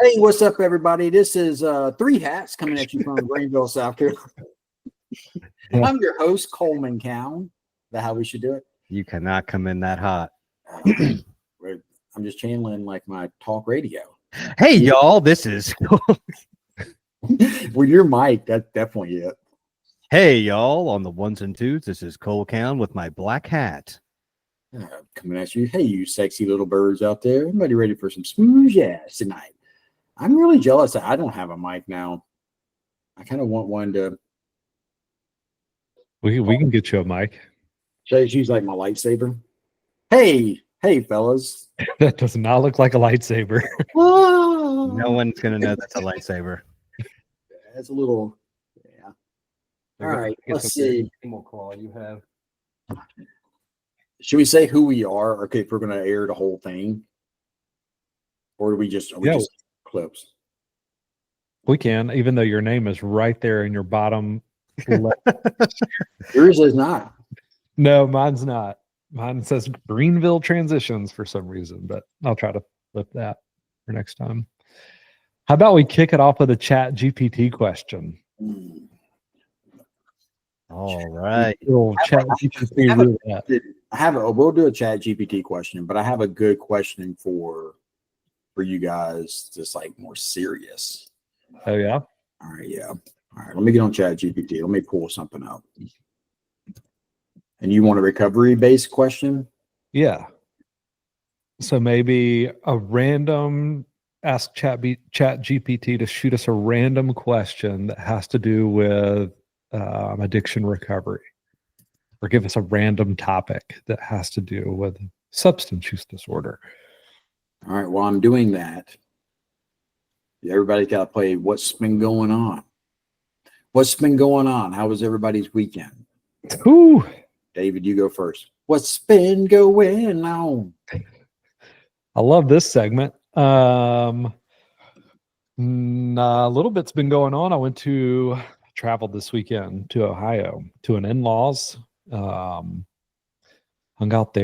Hey, what's up, everybody? This is Three Hats coming at you from Greenville, South Carolina. I'm your host, Coleman Cowan. Is that how we should do it? You cannot come in that hot. I'm just channeling like my talk radio. Hey, y'all, this is. With your mic, that's definitely it. Hey, y'all, on the ones and twos, this is Cole Cowan with my black hat. Coming at you. Hey, you sexy little birds out there. Everybody ready for some smooth jazz tonight? I'm really jealous that I don't have a mic now. I kind of want one to. We can get you a mic. She's like my lightsaber. Hey, fellas. That does not look like a lightsaber. No one's going to know that's a lightsaber. That's a little, yeah. All right, let's see. Claw you have. Should we say who we are? Okay, if we're going to air the whole thing, or do we just just clips? We can, even though your name is right there in your bottom left. Yours is not. No, mine's not. Mine says Greenville Transitions for some reason, but I'll try to flip that for next time. How about we kick it off with a Chat GPT question? All right. We'll do a Chat GPT question, but I have a good question for you guys, just like more serious. Oh yeah. All right, yeah. All right, let me get on Chat GPT. Let me pull something up. And you want a recovery-based question? Yeah. So maybe a random ask Chat GPT to shoot us a random question that has to do with addiction recovery, or give us a random topic that has to do with substance use disorder. All right. While I'm doing that, everybody's got to play What's Been Going On. What's been going on? How was everybody's weekend? Ooh. David, you go first. What's been going on? I love this segment. A little bit's been going on. I traveled this weekend to Ohio to an in-laws. Hung out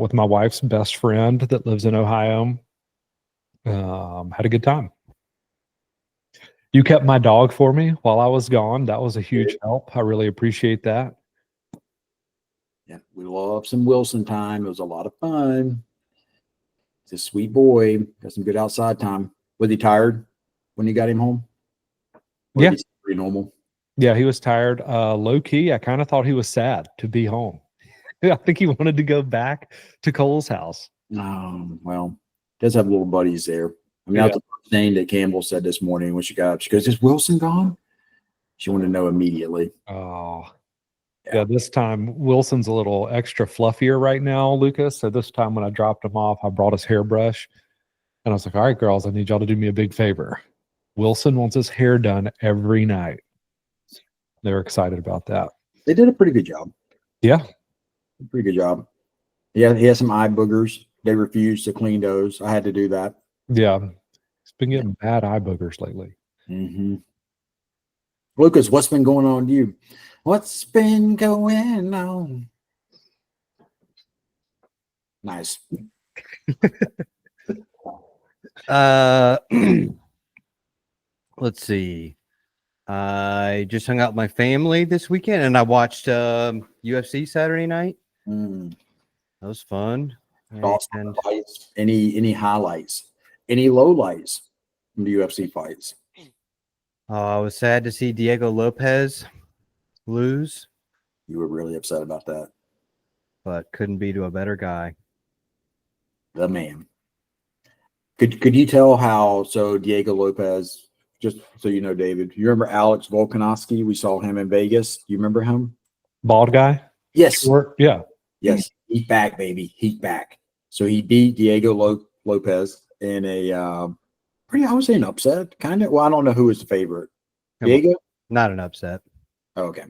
with my wife's best friend that lives in Ohio. Had a good time. You kept my dog for me while I was gone. That was a huge help. I really appreciate that. Yeah, we love some Wilson time. It was a lot of fun. He's a sweet boy. Got some good outside time. Was he tired when you got him home? Or yeah. Pretty normal. Yeah, he was tired. Low key, I kind of thought he was sad to be home. I think he wanted to go back to Cole's house. Well, does have little buddies there. I mean, that's the first thing that Campbell said this morning when she got up. She goes, "Is Wilson gone?" She wanted to know immediately. Oh, yeah. This time, Wilson's a little extra fluffier right now, Lucas. So this time when I dropped him off, I brought his hairbrush. And I was like, all right, girls, I need y'all to do me a big favor. Wilson wants his hair done every night. They were excited about that. They did a pretty good job. Yeah. Pretty good job. Yeah, he has some eye boogers. They refused to clean those. I had to do that. Yeah. He's been getting bad eye boogers lately. Mm-hmm. Lucas, what's been going on with you? What's been going on? Nice. Let's see. I just hung out with my family this weekend, and I watched UFC Saturday night. That was fun. And any highlights, any lowlights from the UFC fights? I was sad to see Diego Lopez lose. You were really upset about that, but couldn't be to a better guy. The man. Could you tell how? So Diego Lopez, just so you know, David, you remember Alex Volkanovski? We saw him in Vegas. Do you remember him? Bald guy? Yes. Yeah. Yes. He's back, baby. He's back. So he beat Diego Lopez in a I would say an upset, kind of. Well, I don't know who is the favorite. Diego? Not an upset. Okay.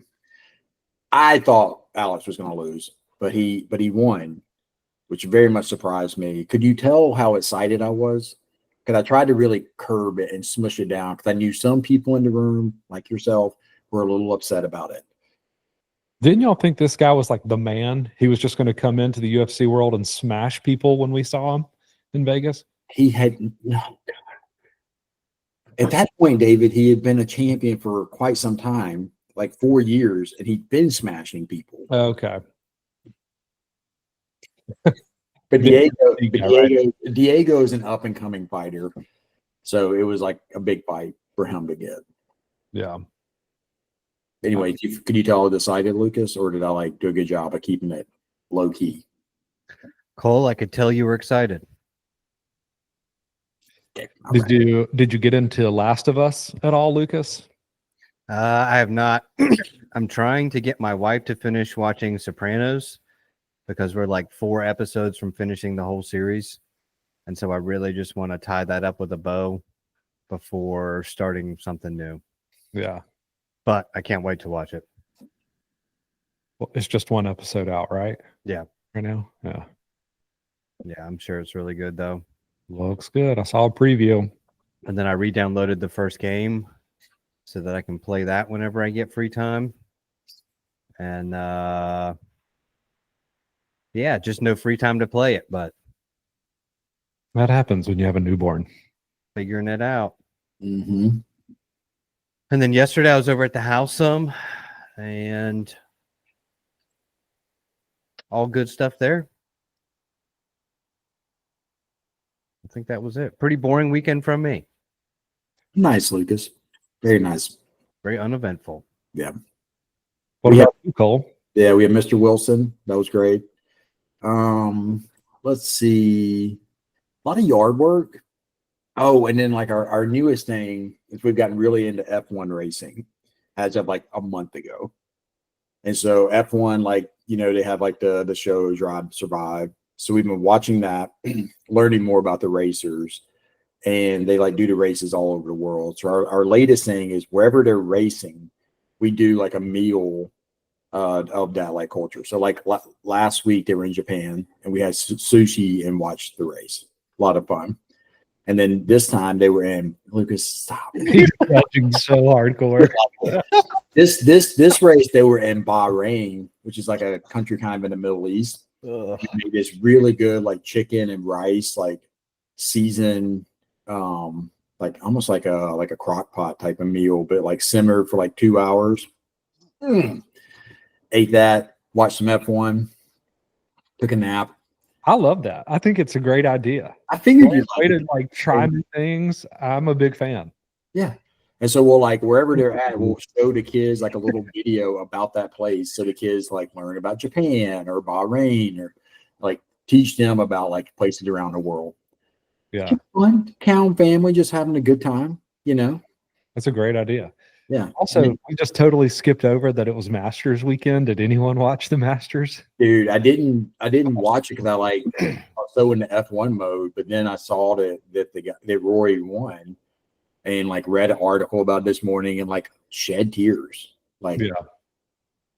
I thought Alex was going to lose, but he won, which very much surprised me. Could you tell how excited I was? Because I tried to really curb it and smush it down because I knew some people in the room, like yourself, were a little upset about it. Didn't y'all think this guy was like the man? He was just going to come into the UFC world and smash people when we saw him in Vegas? He had no. At that point, David, he had been a champion for quite some time, like 4 years, and he'd been smashing people. Okay. But Yeah, right. Diego is an up and coming fighter, so it was like a big fight for him to get. Yeah. Anyway, could you tell I was excited, Lucas, or did I like do a good job of keeping it low key? Cole, I could tell you were excited. Okay, Did you get into Last of Us at all, Lucas? I have not. I'm trying to get my wife to finish watching Sopranos because we're like 4 episodes from finishing the whole series. And so I really just want to tie that up with a bow before starting something new. Yeah. But I can't wait to watch it. Well, it's just 1 episode out, right? Yeah. Right now? Yeah. Yeah, I'm sure it's really good though. Looks good. I saw a preview. And then I re-downloaded the first game so that I can play that whenever I get free time. And yeah, just no free time to play it, but That happens when you have a newborn. figuring it out. Mm-hmm. And then yesterday I was over at the house some and all good stuff there. I think that was it. Pretty boring weekend from me. Nice, Lucas. Very nice. Very uneventful. Yeah. What We about you, Cole? Yeah, we have Mr. Wilson. That was great. Let's see. A lot of yard work. Oh, and then like our newest thing is we've gotten really into F1 racing as of like a month ago. And so F1, like, they have like the shows, Drive to Survive. So we've been watching that, learning more about the racers, and they like do the races all over the world. So our latest thing is wherever they're racing, we do like a meal of that like culture. So like last week they were in Japan and we had sushi and watched the race. A lot of fun. And then this time they were in Lucas. Stop. He's judging so hardcore. This race they were in Bahrain, which is like a country kind of in the Middle East. Ugh. They made this really good like chicken and rice, like seasoned, like almost like a crock pot type of meal, but like simmered for like 2 hours. Ate that, watched some F1, took a nap. I love that. I think it's a great idea. I figured you'd Way like to it. like try new things. I'm a big fan. Yeah. And so we'll like wherever they're at, we'll show the kids like a little video about that place. So the kids like learn about Japan or Bahrain or like teach them about like places around the world. Yeah. Fun, Cowan family just having a good time, That's a great idea. Yeah. Also, we just totally skipped over that it was Masters weekend. Did anyone watch the Masters? Dude, I didn't watch it because I was so into F1 mode, but then I saw that Rory won and like read an article about this morning and like shed tears. Like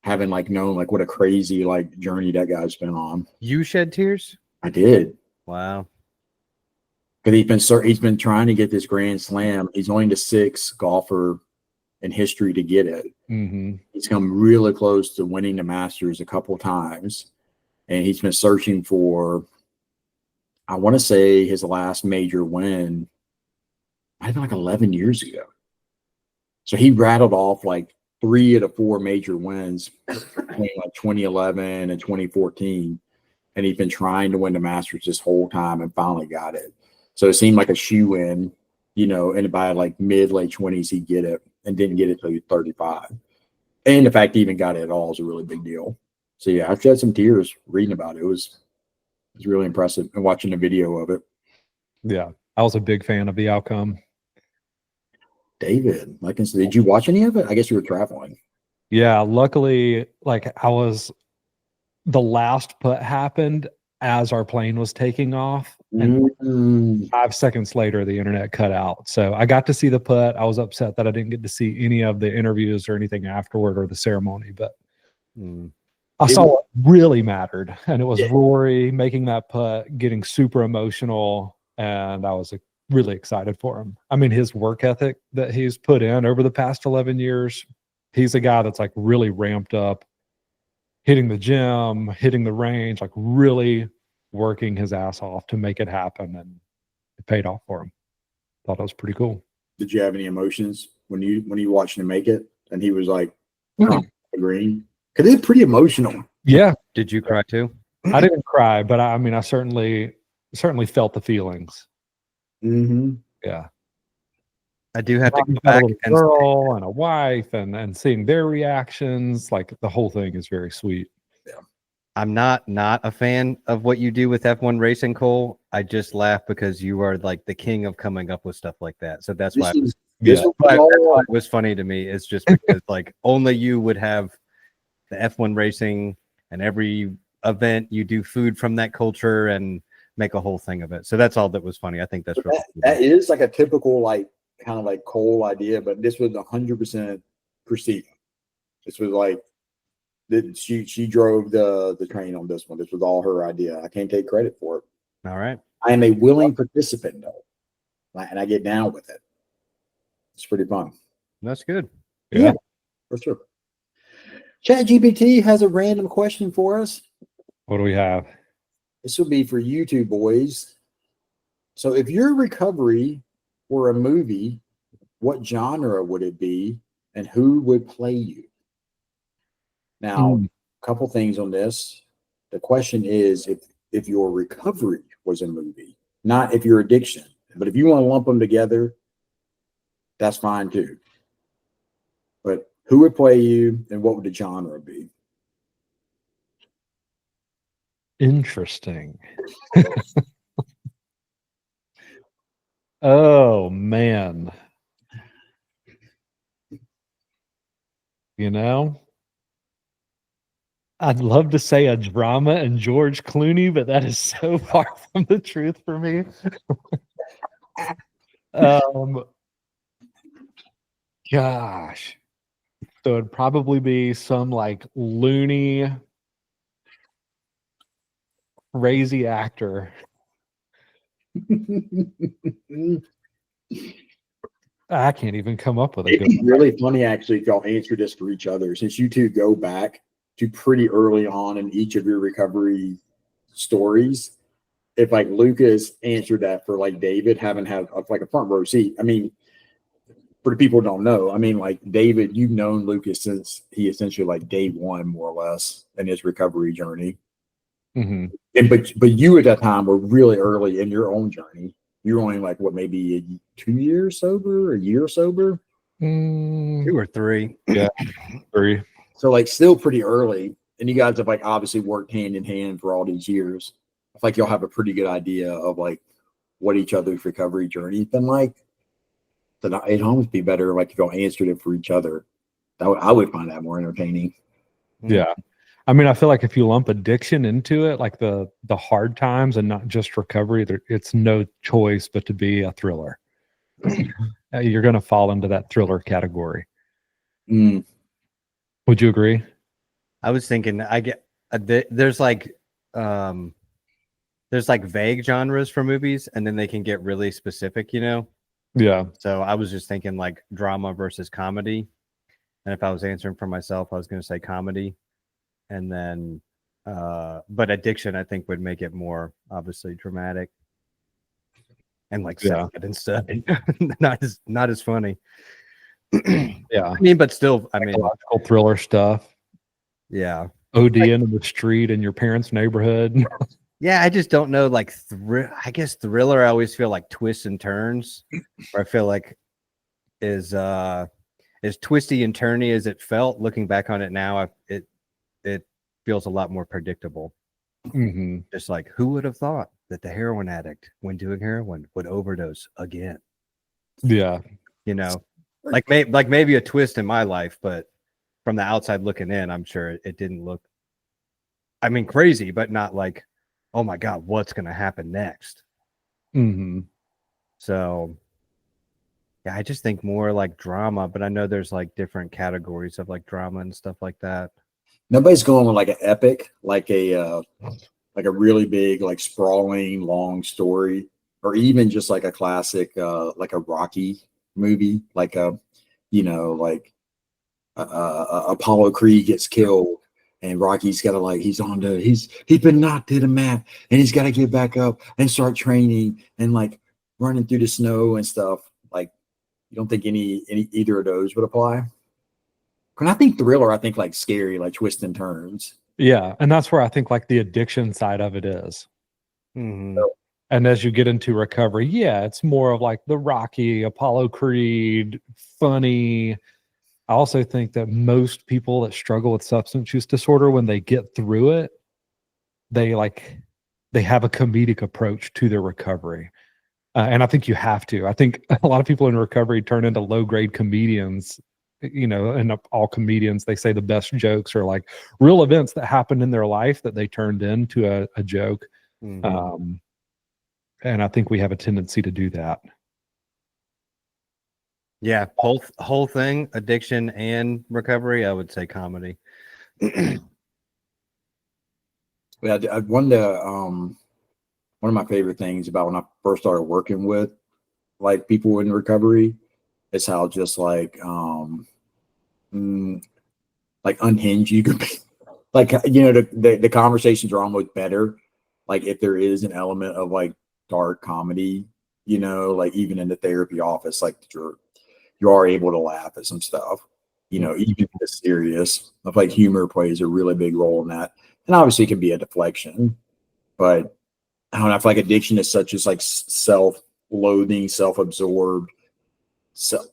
having like known like what a crazy like journey that guy's been on. You shed tears? I did. Wow. Because he's been trying to get this Grand Slam. He's only the 6th golfer in history to get it. Mm-hmm. He's come really close to winning the Masters a couple times, and he's been searching for, I want to say his last major win might have been like 11 years ago. So he rattled off like 3 of the 4 major wins between like 2011 and 2014, and he's been trying to win the Masters this whole time and finally got it. So it seemed like a shoe-in, and by like late 20s he'd get it, and didn't get it till he was 35. And the fact he even got it at all is a really big deal. So yeah, I've shed some tears reading about it. It was really impressive and watching the video of it. Yeah. I was a big fan of the outcome. David, did you watch any of it? I guess you were traveling. Yeah. Luckily, like the last putt happened as our plane was taking off. And 5 seconds later, the internet cut out. So I got to see the putt. I was upset that I didn't get to see any of the interviews or anything afterward or the ceremony, but I saw what really mattered. And it was Rory making that putt, getting super emotional. And I was really excited for him. I mean, his work ethic that he's put in over the past 11 years, he's a guy that's like really ramped up, hitting the gym, hitting the range, like really working his ass off to make it happen, and it paid off for him. Thought it was pretty cool. Did you have any emotions when you watched him make it? And he was like agreeing because it's pretty emotional. Yeah, Did you cry too? I didn't cry, but I mean, I certainly felt the feelings. Mm-hmm. Yeah, I do have to He's go got a back little and girl and a wife, and seeing their reactions, like the whole thing is very sweet. I'm not a fan of what you do with F1 racing, Cole. I just laugh because you are like the king of coming up with stuff like that. So that's why This was that's all why it was funny to me. It's just because like only you would have the F1 racing, and every event you do food from that culture and make a whole thing of it. So that's all that was funny. I think that's really that is like a typical like kind of like Cole idea, but this was 100% Christina. This was like she drove the train on this one. This was all her idea. I can't take credit for it. all right. I am a willing participant though, and I get down with it. It's pretty fun. That's good. Yeah. For sure. ChatGPT has a random question for us. What do we have? This will be for you two boys. So if your recovery were a movie, what genre would it be and who would play you? Now, a couple things on this. The question is if your recovery was a movie, not if your addiction. But if you want to lump them together, that's fine too. But who would play you and what would the genre be? Interesting. Oh man. You know, I'd love to say a drama and George Clooney, but that is so far from the truth for me. Gosh. So it'd probably be some like loony, crazy actor. I can't even come up with a It'd good be one. really funny actually if y'all answered this for each other, since you two go back to pretty early on in each of your recovery stories. If like Lucas answered that for like David, having had like a front row seat. I mean, for the people who don't know, I mean, like David, you've known Lucas since he essentially like day one, more or less, in his recovery journey. Mm-hmm. And but you at that time were really early in your own journey. You were only like what, maybe 2 years sober, a year sober? 2 or 3. Yeah, 3. So like still pretty early. And you guys have like obviously worked hand in hand for all these years. I feel like y'all have a pretty good idea of like what each other's recovery journey has been like. So it'd almost be better like if y'all answered it for each other. I would find that more entertaining. Yeah. I mean, I feel like if you lump addiction into it, like the hard times and not just recovery, it's no choice but to be a thriller. You're going to fall into that thriller category. Mm. Would you agree? I was thinking there's like vague genres for movies, and then they can get really specific, you know? Yeah. So I was just thinking like drama versus comedy. And if I was answering for myself, I was going to say comedy. And then, but addiction, I think, would make it more obviously dramatic and like sad and stuff. not as funny. Yeah. I mean, but still, I mean, psychological thriller stuff. Yeah. ODing in the street in your parents' neighborhood. Yeah, I just don't know. Like, I guess thriller, I always feel like twists and turns, or I feel like is twisty and turny as it felt. Looking back on it now, it feels a lot more predictable. Mm-hmm. Just like, who would have thought that the heroin addict, when doing heroin, would overdose again? Yeah, you know, like maybe a twist in my life, but from the outside looking in, I'm sure it didn't look. I mean, crazy, but not like, oh my God, what's going to happen next? Mm-hmm. So, yeah, I just think more like drama, but I know there's like different categories of like drama and stuff like that. Nobody's going with like an epic, like a really big, like sprawling, long story, or even just like a classic, like a Rocky movie, like Apollo Creed gets killed. And Rocky's got to he's been knocked to the mat and he's got to get back up and start training and like running through the snow and stuff. Like, You don't think any either of those would apply? When I think thriller, I think like scary, like twists and turns. Yeah, and that's where I think like the addiction side of it is. Mhm. And as you get into recovery, yeah, it's more of like the Rocky, Apollo Creed, funny. I also think that most people that struggle with substance use disorder, when they get through it, they have a comedic approach to their recovery. And I think you have to. I think a lot of people in recovery turn into low grade comedians, and all comedians, they say the best jokes are like real events that happened in their life that they turned into a joke. Mhm. And I think we have a tendency to do that. Yeah, whole thing, addiction and recovery. I would say comedy. Yeah, one of my favorite things about when I first started working with like people in recovery is how just like like unhinged you could be. Like, the conversations are almost better like if there is an element of like dark comedy, like even in the therapy office, like you are able to laugh at some stuff, even if it's serious. I feel like humor plays a really big role in that, and obviously it can be a deflection, but I don't know. I feel like addiction is such as like self-loathing, self-absorbed,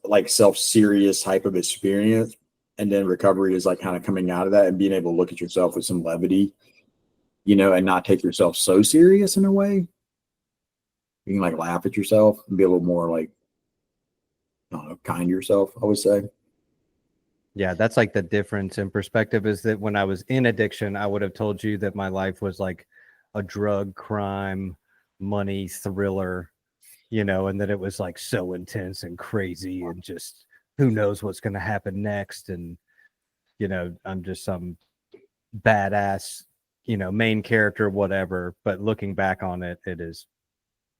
like self-serious type of experience, and then recovery is like kind of coming out of that and being able to look at yourself with some levity, and not take yourself so serious in a way. You can like laugh at yourself and be a little more like, I don't know, kind to yourself, I would say. Yeah, that's like the difference in perspective is that when I was in addiction, I would have told you that my life was like a drug, crime, money thriller, and that it was like so intense and crazy and just who knows what's going to happen next. And, I'm just some badass, main character, whatever. But looking back on it, it is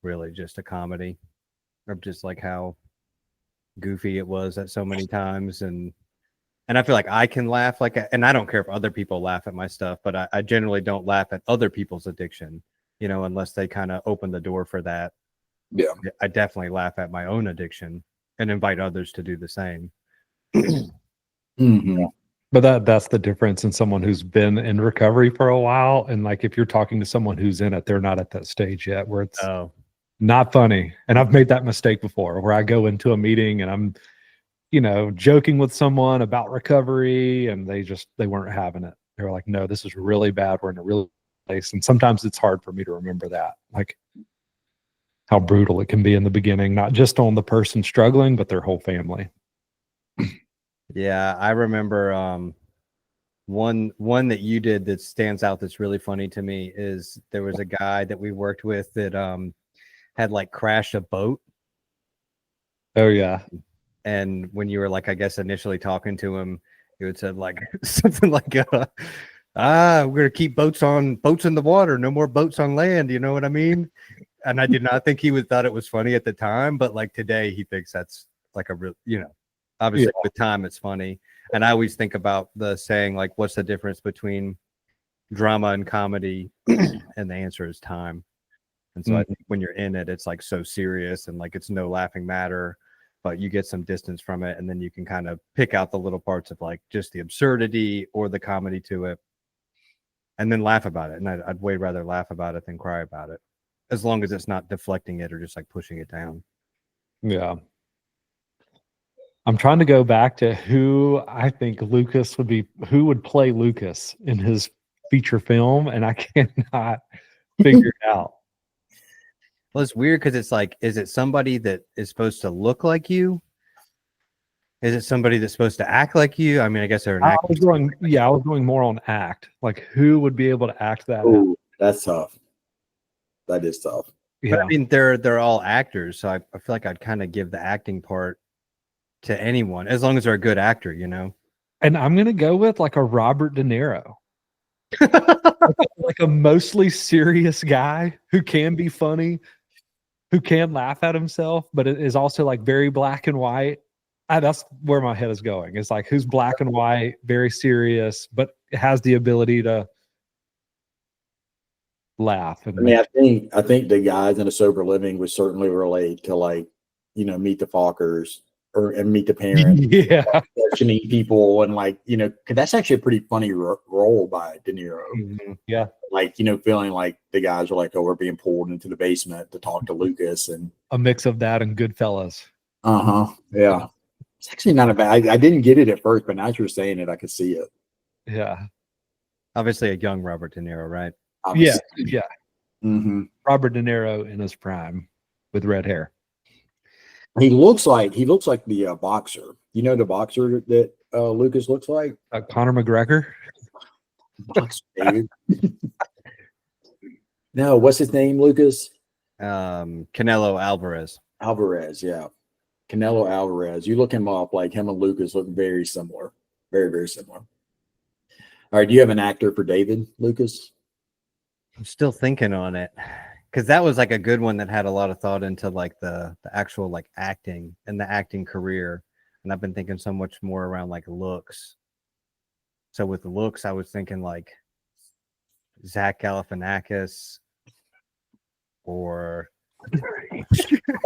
really just a comedy of just like how goofy it was at so many times. And I feel like I can laugh and I don't care if other people laugh at my stuff, but I generally don't laugh at other people's addiction, unless they kind of open the door for that. Yeah. I definitely laugh at my own addiction and invite others to do the same. Mm-hmm. But that's the difference in someone who's been in recovery for a while. And like if you're talking to someone who's in it, they're not at that stage yet where it's not funny. And I've made that mistake before where I go into a meeting and I'm joking with someone about recovery and they weren't having it. They were like, no, this is really bad. We're in a real place. And sometimes it's hard for me to remember that, like how brutal it can be in the beginning, not just on the person struggling, but their whole family. Yeah, I remember one that you did that stands out that's really funny to me is there was a guy that we worked with that had like crashed a boat. Oh yeah. And when you were like, I guess initially talking to him, he would say like something like, we're gonna keep boats in the water, no more boats on land. You know what I mean? And I did not think he thought it was funny at the time, but like today he thinks that's like a real, obviously with time it's funny. And I always think about the saying like, what's the difference between drama and comedy? And the answer is time. And so I think when you're in it, it's like so serious and like it's no laughing matter, but you get some distance from it and then you can kind of pick out the little parts of like just the absurdity or the comedy to it and then laugh about it. And I'd way rather laugh about it than cry about it, as long as it's not deflecting it or just like pushing it down. Yeah. I'm trying to go back to who I think who would play Lucas in his feature film, and I cannot figure it out. Well, it's weird because it's like, is it somebody that is supposed to look like you? Is it somebody that's supposed to act like you? I mean, I guess they're an actor. I was going more on act. Like who would be able to act that out? Oh, that's tough. That is tough. But I mean, they're all actors, so I feel like I'd kind of give the acting part to anyone as long as they're a good actor, And I'm gonna go with like a Robert De Niro. like a mostly serious guy who can be funny, who can laugh at himself, but it is also like very black and white. That's where my head is going. It's like who's black and white, very serious, but has the ability to laugh. And I think the guys in a sober living would certainly relate to like, Meet the Fockers and meet the parents, Yeah. questioning people, and like, you know, 'cause that's actually a pretty funny role by De Niro. Yeah. Like, you know, feeling like the guys are like, oh, we're being pulled into the basement to talk to Lucas, and A mix of that and Goodfellas. yeah. It's actually not a bad. I didn't get it at first, but now that you're saying it, I could see it. Yeah. Obviously, a young Robert De Niro, right? Yeah. Obviously. Yeah. Mm-hmm. Robert De Niro in his prime with red hair. He looks like the boxer. You know the boxer that Lucas looks like. Conor McGregor. Boxer, David. No, what's his name, Lucas? Canelo Alvarez. Alvarez, yeah. Canelo Alvarez. You look him up, like him and Lucas look very similar. Very, very similar. All right, do you have an actor for David, Lucas? I'm still thinking on it because that was like a good one that had a lot of thought into like the actual like acting and the acting career. And I've been thinking so much more around like looks. So with looks, I was thinking like Zach Galifianakis or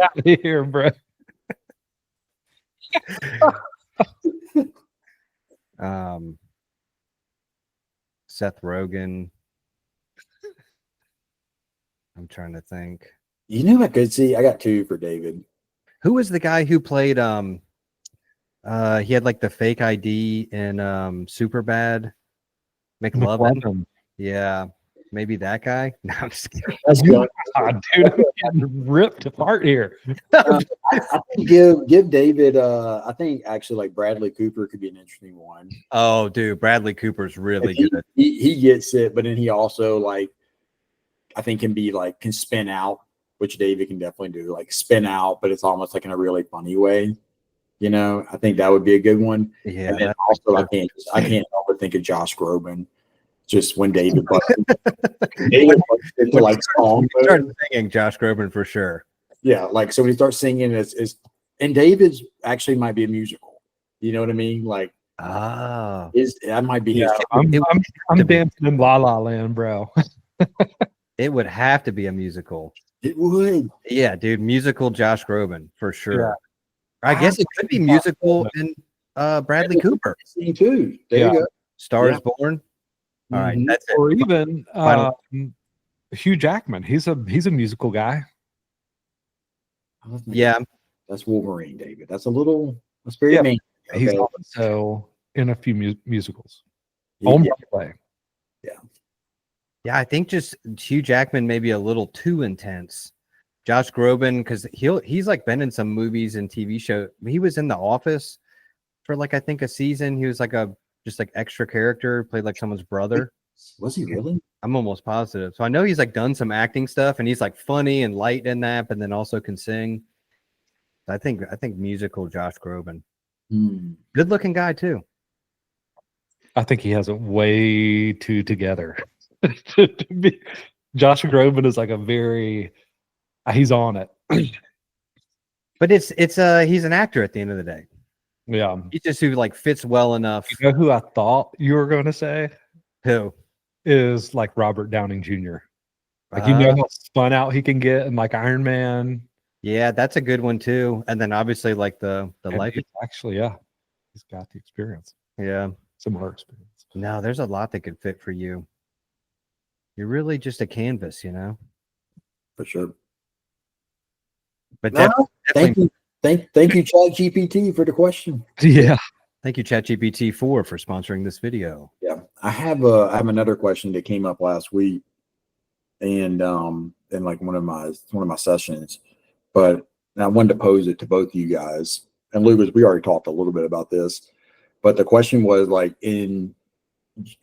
Out of here, bro. Seth Rogen. I'm trying to think. You know I could see. I got two for David. Who was the guy who played he had like the fake ID in Superbad? McLovin. Yeah. Maybe that guy. No, I'm just kidding. That's good. God, dude, I'm getting ripped apart here. I think give David. I think actually like Bradley Cooper could be an interesting one. Oh, dude, Bradley Cooper's really He, good. he gets it, but then he also like I think can spin out, which David can definitely do. Like spin out, but it's almost like in a really funny way. You know, I think that would be a good one. Yeah. And then also I can't help but think of Josh Groban. Just when David busted into like song mode. Started singing Josh Groban for sure. Yeah, like so when he starts singing, is and David's actually might be a musical. You know what I mean? Like, that might be his. I'm dancing in La La Land, bro. It would have to be a musical. It would. Yeah, dude, musical Josh Groban for sure. Yeah. I guess it could be musical in Bradley Cooper. Me too. There you go. Star is Born. All right, that's it. Or even Hugh Jackman. He's a musical guy. Yeah, that's Wolverine, David. That's very main. Okay. He's also in a few musicals. Yeah. Broadway. Yeah, I think just Hugh Jackman maybe a little too intense. Josh Groban, because he's like been in some movies and TV show. He was in The Office for like I think a season. He was like just like extra character, played like someone's brother. Was he really? I'm almost positive. So I know he's like done some acting stuff, and he's like funny and light in that, but then also can sing. I think musical Josh Groban. Good looking guy too. I think he has it way too together. Josh Groban is like he's on it. But it's he's an actor at the end of the day. Yeah. He just who like fits well enough. You know who I thought you were going to say? Who? Is like Robert Downing Jr. Like how spun out he can get in like Iron Man. Yeah, that's a good one too. And then obviously like the life. Actually, he's got the experience. Yeah, similar experience. No, there's a lot that could fit for you. You're really just a canvas, you know. For sure. But thank you, ChatGPT, for the question. Yeah. Thank you, ChatGPT 4 for sponsoring this video. Yeah, I have another question that came up last week, and in like one of my sessions, but I wanted to pose it to both of you guys. And Lucas, we already talked a little bit about this, but the question was like, in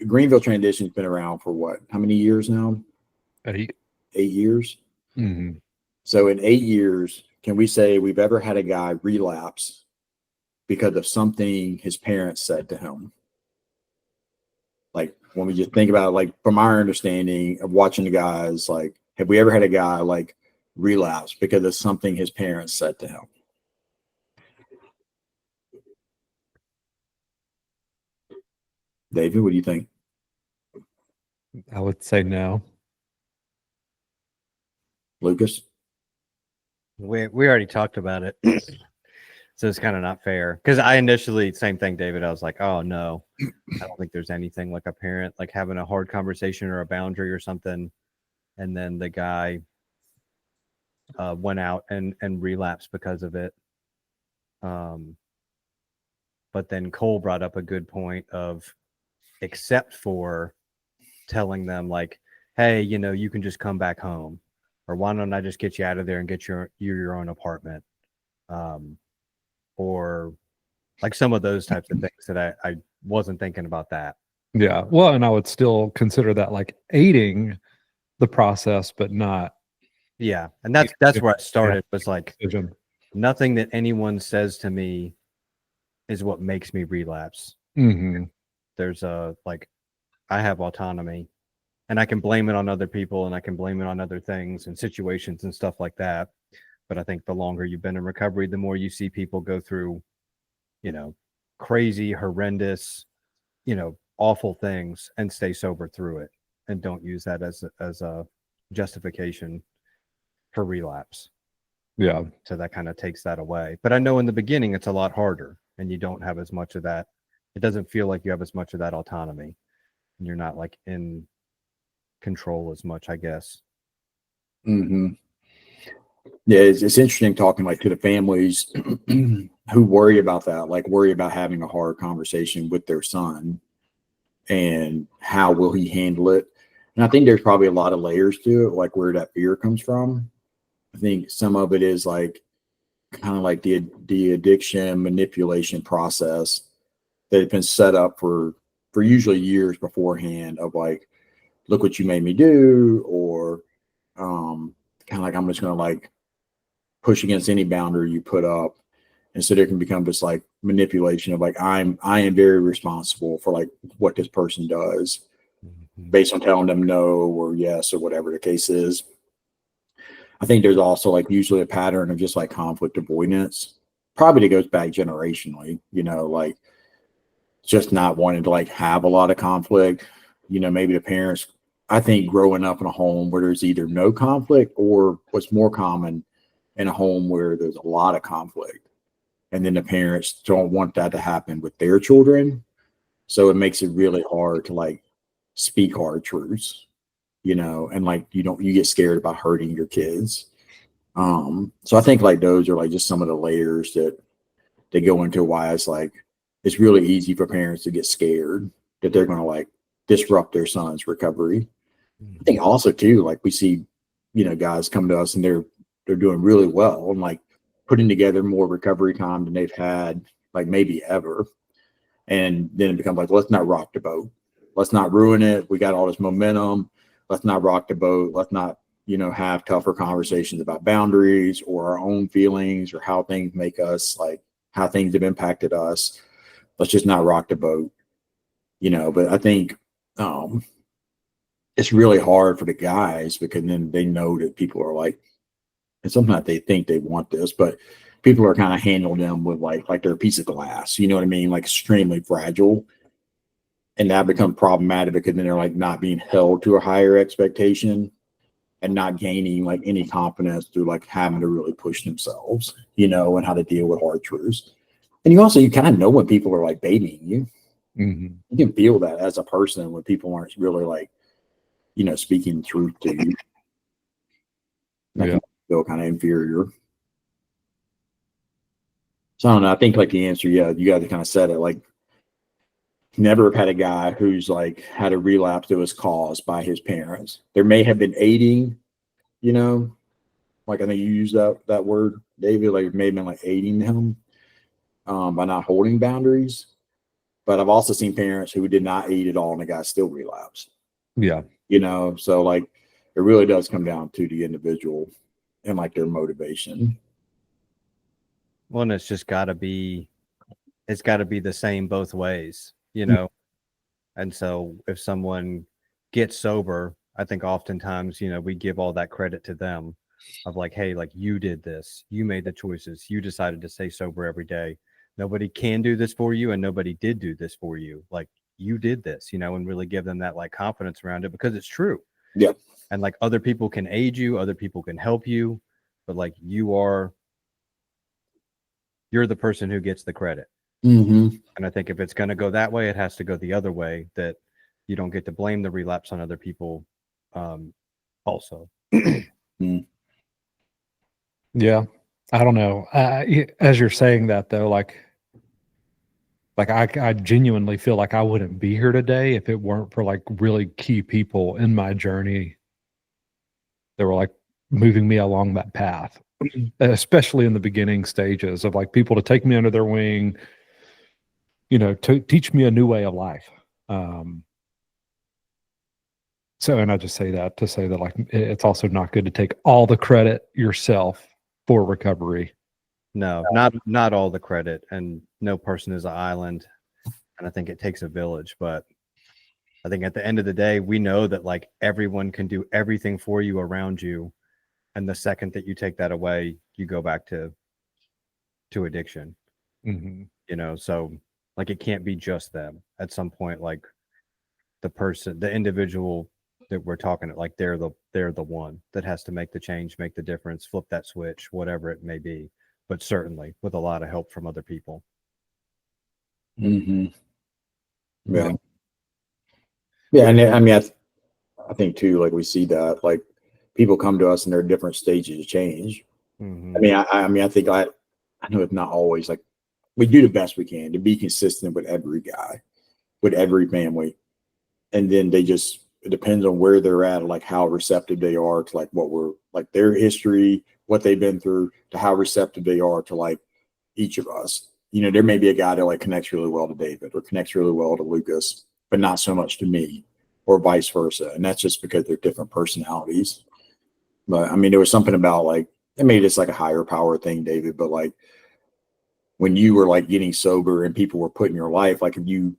Greenville Transition's been around for what? How many years now? 8 years. Mm-hmm. So in 8 years, can we say we've ever had a guy relapse because of something his parents said to him? Like when we just think about it, like from our understanding of watching the guys, like have we ever had a guy like relapse because of something his parents said to him? David, what do you think? I would say no. Lucas? We already talked about it. So it's kind of not fair because I initially, same thing, David. I was like, oh no, I don't think there's anything like a parent like having a hard conversation or a boundary or something. And then the guy went out and relapsed because of it. But then Cole brought up a good point of, except for telling them like, hey, you know, you can just come back home, or why don't I just get you out of there and get your own apartment, or like some of those types of things that I wasn't thinking about that. Yeah. Well, and I would still consider that like aiding the process, but not Yeah, and that's where I started, was like, decision. nothing that anyone says to me is what makes me relapse. Mm-hmm. There's like, I have autonomy, and I can blame it on other people, and I can blame it on other things and situations and stuff like that. But I think the longer you've been in recovery, the more you see people go through, you know, crazy, horrendous, you know, awful things and stay sober through it, and don't use that as a justification for relapse. Yeah. So that kind of takes that away. But I know in the beginning it's a lot harder, and you don't have as much of that. It doesn't feel like you have as much of that autonomy, and you're not like in control as much, I guess. Mm-hmm. Yeah, it's interesting talking like to the families who worry about that, like worry about having a hard conversation with their son and how will he handle it. And I think there's probably a lot of layers to it, like where that fear comes from. I think some of it is like kind of like the addiction manipulation process that had been set up for usually years beforehand of like, look what you made me do, or kind of like I'm just gonna like push against any boundary you put up. And so there can become this like manipulation of like I am very responsible for like what this person does based on telling them no or yes or whatever the case is. I think there's also like usually a pattern of just like conflict avoidance. Probably that goes back generationally, you know, like just not wanting to like have a lot of conflict. You know, maybe the parents, I think growing up in a home where there's either no conflict or what's more common in a home where there's a lot of conflict. And then the parents don't want that to happen with their children. So it makes it really hard to like speak hard truths, you know, and like you get scared about hurting your kids. So I think like those are like just some of the layers that they go into why it's like it's really easy for parents to get scared that they're gonna like disrupt their son's recovery. I think also too, like we see, you know, guys come to us and they're doing really well and like putting together more recovery time than they've had like maybe ever. And then it becomes like, let's not rock the boat. Let's not ruin it. We got all this momentum. Let's not rock the boat. Let's not, you know, have tougher conversations about boundaries or our own feelings or how things make us, like how things have impacted us. Let's just not rock the boat, you know. But I think it's really hard for the guys because then they know that people are like, and sometimes they think they want this, but people are kind of handling them with like they're a piece of glass, you know what I mean? Like extremely fragile. And that becomes problematic because then they're like not being held to a higher expectation and not gaining like any confidence through like having to really push themselves, you know, and how to deal with hard truths. And you kind of know when people are like babying you. Mm-hmm. You can feel that as a person when people aren't really like, you know, speaking the truth to you. Like Yeah. you feel kind of inferior. So I don't know. I think like the answer, yeah, you guys kind of said it. Like, never have had a guy who's like had a relapse that was caused by his parents. There may have been aiding, you know, like I think you used that word, David. Like it may have been like aiding him by not holding boundaries. But I've also seen parents who did not aid at all, and the guy still relapsed. Yeah. You know, so like it really does come down to the individual and like their motivation. Well, and it's got to be the same both ways, you know. And so if someone gets sober, I think oftentimes, you know, we give all that credit to them of like, hey, like you did this, you made the choices, you decided to stay sober every day. Nobody can do this for you, and nobody did do this for you. Like you did this, you know, and really give them that like confidence around it because it's true. Yeah. And like other people can aid you, other people can help you, but like you are you're the person who gets the credit. Mm-hmm. And I think if it's going to go that way, it has to go the other way, that you don't get to blame the relapse on other people also. Yeah. I don't know. As you're saying that though, like I genuinely feel like I wouldn't be here today if it weren't for like really key people in my journey that were like moving me along that path, especially in the beginning stages of like people to take me under their wing, to teach me a new way of life. So, and I just say that to say that like it's also not good to take all the credit yourself for recovery. No, not all the credit, and no person is an island. And I think it takes a village, but I think at the end of the day, we know that like everyone can do everything for you around you. And the second that you take that away, you go back to addiction. Mm-hmm. So like it can't be just them. At some point, like the individual that we're talking to, like they're the one that has to make the change, make the difference, flip that switch, whatever it may be. But certainly with a lot of help from other people. Mm-hmm. Yeah. Yeah. And I mean, I think too, like we see that like people come to us and there are different stages of change. Mm-hmm. I mean, I think I know it's not always like we do the best we can to be consistent with every guy, with every family. And then it depends on where they're at, like how receptive they are to like what we're like their history, what they've been through, to how receptive they are to like each of us. There may be a guy that like connects really well to David or connects really well to Lucas, but not so much to me, or vice versa. And that's just because they're different personalities. But I mean, there was something about like, it made it's like a higher power thing, David, but like when you were like getting sober and people were put in your life, like if you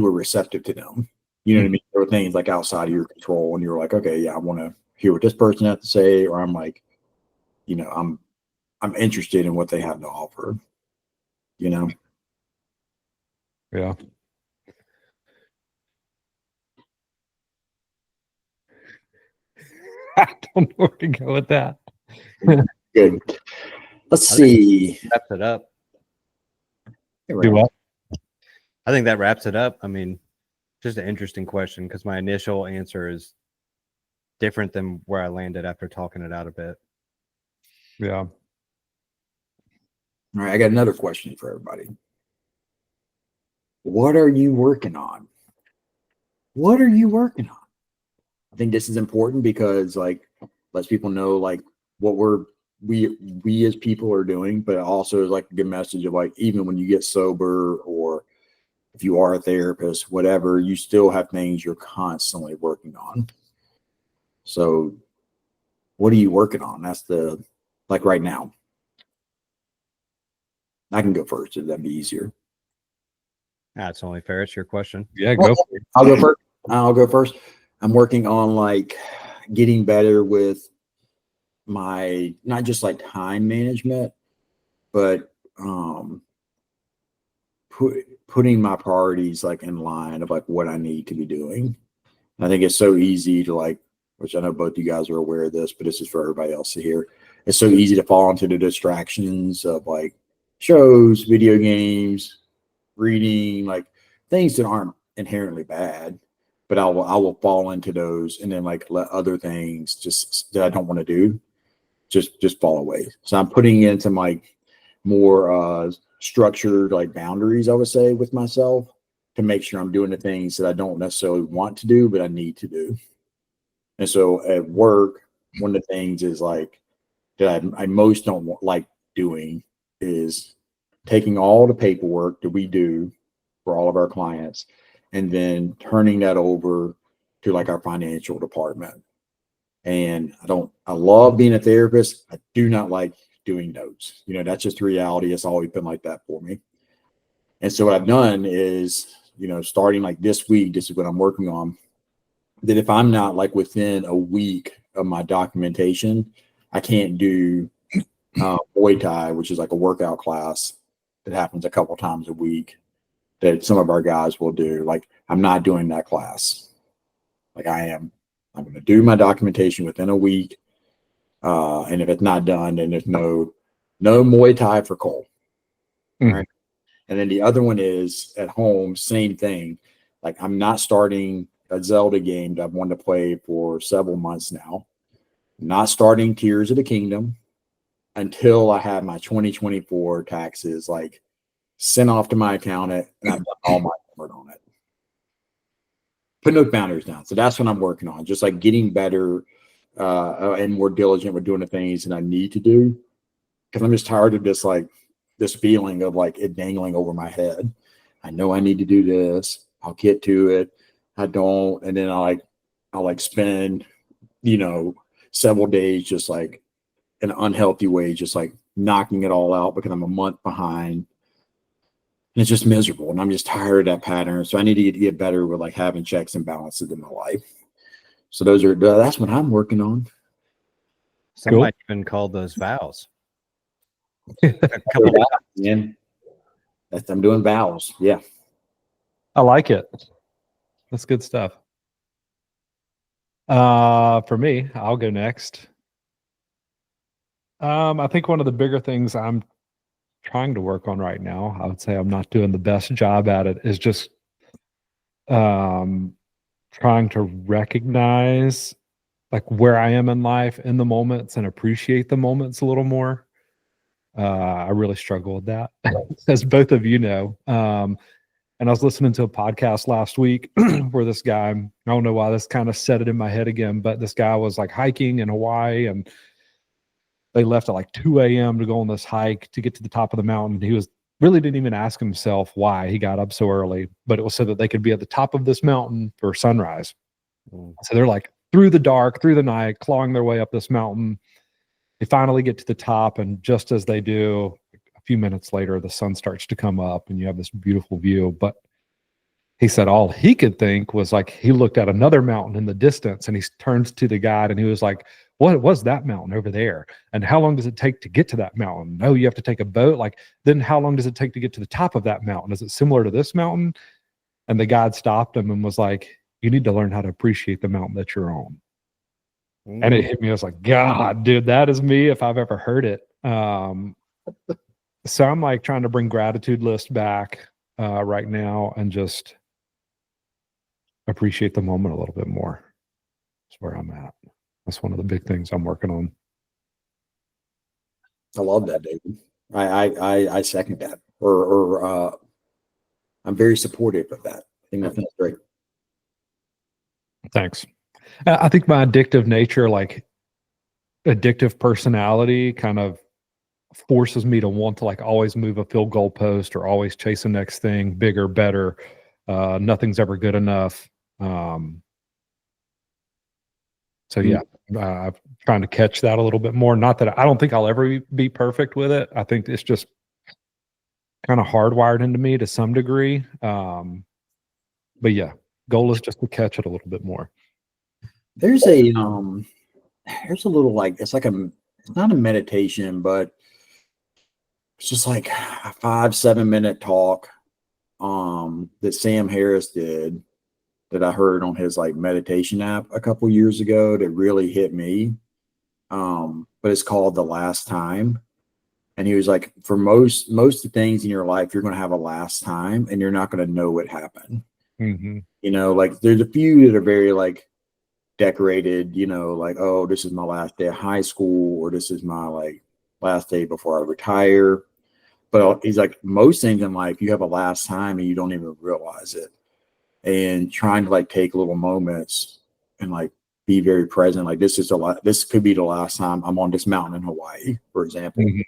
were receptive to them, you know what I mean? There were things like outside of your control and you were like, okay, yeah, I want to hear what this person has to say, or I'm like, I'm interested in what they have to offer, Yeah. I don't know where to go with that. Good. Let's see. Wraps it up. Do what? I think that wraps it up. I mean, just an interesting question because my initial answer is different than where I landed after talking it out a bit. Yeah. All right, I got another question for everybody. What are you working on? What are you working on? I think this is important because like lets people know like what we as people are doing, but it also is like a good message of like even when you get sober or if you are a therapist, whatever, you still have things you're constantly working on. So what are you working on? That's like right now. I can go first if that'd be easier. That's only fair. It's your question. Yeah, go for it. I'll go first. I'm working on like getting better with my not just like time management, but putting my priorities like in line of like what I need to be doing. I think it's so easy to like, which I know both you guys are aware of this, but this is for everybody else to hear. It's so easy to fall into the distractions of like shows, video games, reading, like things that aren't inherently bad, but I will fall into those and then like let other things just that I don't want to do just fall away. So I'm putting into like more structured like boundaries, I would say, with myself to make sure I'm doing the things that I don't necessarily want to do, but I need to do. And so at work, one of the things is like that I most don't like doing is taking all the paperwork that we do for all of our clients and then turning that over to like our financial department. And I love being a therapist. I do not like doing notes. That's just reality. It's always been like that for me. And so what I've done is, starting like this week, this is what I'm working on, that if I'm not like within a week of my documentation, I can't do Muay Thai, which is like a workout class that happens a couple times a week that some of our guys will do. Like I'm not doing that class. Like I'm going to do my documentation within a week. And if it's not done, then there's no Muay Thai for Cole. All Mhm. right. And then the other one is at home, same thing. Like I'm not starting a Zelda game that I've wanted to play for several months now. Not starting Tears of the Kingdom until I have my 2024 taxes like sent off to my accountant and I've done all my work on it. Put no boundaries down. So that's what I'm working on. Just like getting better and more diligent with doing the things that I need to do. Because I'm just tired of this feeling of like it dangling over my head. I know I need to do this. I'll get to it. I don't, and then I'll spend several days just like in an unhealthy way, just like knocking it all out because I'm a month behind. And it's just miserable, and I'm just tired of that pattern. So I need to get better with like having checks and balances in my life. So that's what I'm working on. Some Cool. might even call those vows. A couple Man, I'm doing vows. Yeah. I like it. That's good stuff. For me, I'll go next. I think one of the bigger things I'm trying to work on right now, I would say I'm not doing the best job at it, is just um trying to recognize like where I am in life in the moments and appreciate the moments a little more. I really struggle with that, as both of you know. And I was listening to a podcast last week where this guy, I don't know why this kind of set it in my head again, but this guy was like hiking in Hawaii and they left at like 2 a.m. to go on this hike to get to the top of the mountain. He was really didn't even ask himself why he got up so early, but it was so that they could be at the top of this mountain for sunrise. So they're like through the dark, through the night, clawing their way up this mountain. They finally get to the top, and just as they do, a few minutes later, the sun starts to come up, and you have this beautiful view. But he said all he could think was like he looked at another mountain in the distance, and he turns to the guide, and he was like, "What was that mountain over there? And how long does it take to get to that mountain? No, you have to take a boat. Like, then how long does it take to get to the top of that mountain? Is it similar to this mountain?" And the guide stopped him and was like, "You need to learn how to appreciate the mountain that you're on." And it hit me. I was like, God, dude, that is me if I've ever heard it. So I'm like trying to bring gratitude list back right now and just appreciate the moment a little bit more. That's where I'm at. That's one of the big things I'm working on. I love that, David. I second that. Or I'm very supportive of that. I think that's great. Thanks. I think my addictive nature, like addictive personality, kind of forces me to want to like always move a field goal post or always chase the next thing, bigger, better. Nothing's ever good enough. So yeah, I'm trying to catch that a little bit more. Not that I don't think I'll ever be perfect with it. I think it's just kind of hardwired into me to some degree. But yeah, goal is just to catch it a little bit more. There's a little like it's not a meditation, but it's just like a 5-7 minute talk that Sam Harris did that I heard on his like meditation app a couple years ago that really hit me. But it's called The Last Time. And he was like, for most of the things in your life, you're going to have a last time and you're not going to know what happened. Mm-hmm. Like there's a few that are very like decorated, like, oh, this is my last day of high school, or this is my like last day before I retire. But he's like, most things in life, you have a last time and you don't even realize it. And trying to like take little moments and like be very present. Like this could be the last time I'm on this mountain in Hawaii, for example. Mm-hmm.